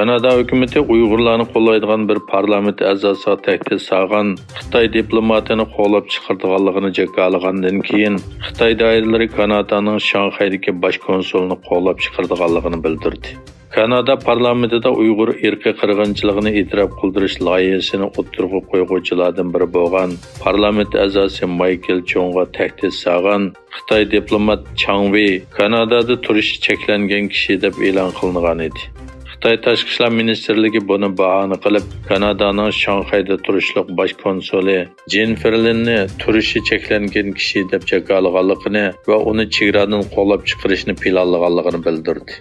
Kanada hükümeti Uyg'urlarni qo'llaydigan bir parlament a'zosiga tahdid solgan Xitoy diplomatini qo'llab chiqarganligini jakalagandan keyin Xitoy doiralari Kanadaning Shanxaydagi bosh konsulini qo'llab chiqarganligini bildirdi. Kanada parlamentida Uyg'ur irqi qirg'inchiligini e'tirof qildirish loyihasini o'ttirg'i qo'yuvchilardan biri bo'lgan parlament a'zosi Michael Chongga tahdid solgan Xitoy diplomat Chang Wei Kanadada turishi cheklangan kishi deb e'lon qilingan edi. Xitoy Tashqi ishlar ministrligi buni bahona qilib, Kanadaning Shanxayda turishliq bosh konsuli Jin Ferlinni turishi cheklangan kishi deb jakalaganligini va uni chegaradan qo'llab chiqarishni planlaganligini bildirdi.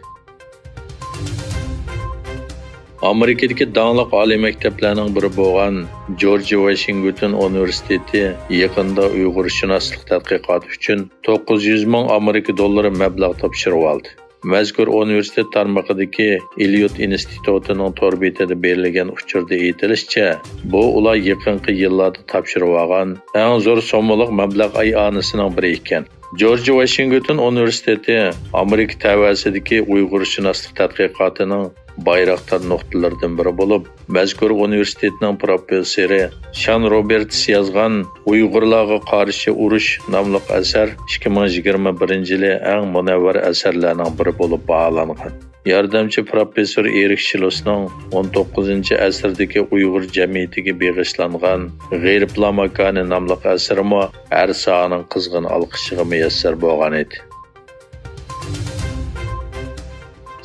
Amerikadagi dаңliq oliy maktablarning biri bo'lgan George Washington Universiteti yaqinda Uyg'urshunoslik tadqiqoti uchun 900 ming Amerika dollari mablag' topshirib oldi. Mazkur universitet tarmog'idagi Eliot institutining tor betida berilgan uchurda aytilishicha, bu ular yaqinqi yillarda topshirib olgan eng zo'r so'mlik mablag' ayonisining biri ekan. George Washington Universiteti Amerika tavasidagi Uyg'urshunoslik tadqiqotining bayroqtar nuqtalaridan biri bo'lib, mazkur universitetning professori Sean Roberts yozgan Uyg'urlarga qarshi urush nomli asar 2021-yili eng munavvar asarlarning biri bo'lib baholangan. Yordamchi professor Erik Shilosning 19-asrdagi Uyg'ur jamiyatiga bag'ishlangan G'eyripla makoni nomli asarimi har sohaning qizg'in olqishiga muyassar bo'lgan edi.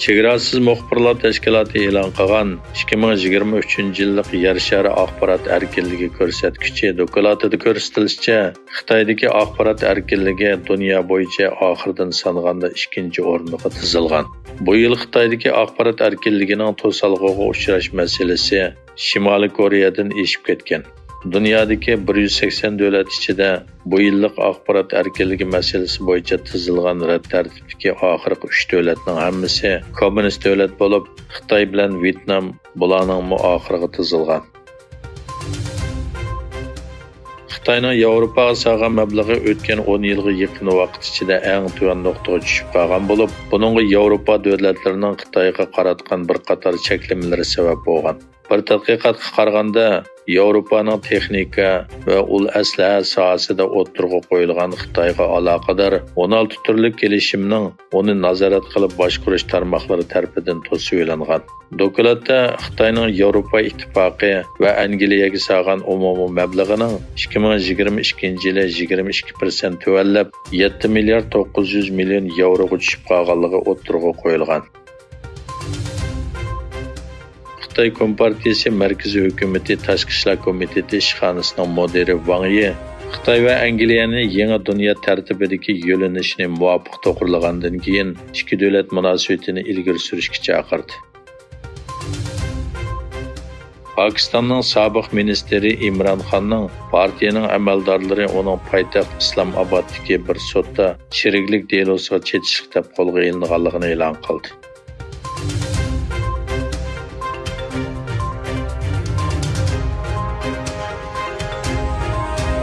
Chegarasiz muxbirlar tashkiloti e'lon qilgan 2023-yillik Yer shari axborot erkinligi ko'rsatkichi dokladida ko'rsatilishicha, Xitoydagi axborot erkinligi dunyo bo'yicha oxirdan sanaganda 2-o'ringa tizilgan. Bu yil Xitoydagi axborot erkinligining to'salg'iga uchrash masalasi Shimoliy Koreyadan eshib ketgan. Dunyodagi 180 davlat ichida bu yillik axborot erkinligi masalasi bo'yicha tuzilgan rad tartibdagi oxirgi 3 davlatning hammasi kommunist davlat bo'lib, Xitoy bilan Vyetnam bularning oxirgi tuzilgan. Xitoyning Yevropaga solgan mablag'i o'tgan 10 yilga yaqin vaqt ichida eng tuvan nuqtaga tushib qolgan bo'lib, buningga Yevropa davlatlarining Xitoyga qaratgan bir qator cheklamalar sabab bo'lgan. Bir tadqiqotga qaraganda, Yevropaning texnika va ul aslaha sohasida o'ttirg'i qo'yilgan Xitoyga aloqador 16 turli kelishimning uni nazorat qilib boshqarish tarmoqlari tarafidan to'sib olingan. Dokladda Xitoyning Yevropa ittifoqi va Angliyaga solgan umumiy mablag'ining 2022-yili 22% tuvallab 7 milliard 900 million yevroga tushib qolganligi o'ttirg'i qo'yilgan. Xitoy Kompartiyasi Markaziy hukumati Tashqi ishlar komiteti ishxonasining mudiri Wang Yi Xitoy va Angliyani yangi dunyo tartibidagi yo'linishni muvofiq to'g'rilagandan keyin ikki davlat munosabatini ilgari surishga chaqirdi. Pakistonning sobiq ministri Imron Xonning partiyaning amaldorlari uning poytaxt Islomoboddagi bir sudda sheriklik delosiga chetishlik deb qo'lga ilinganligini e'lon qildi.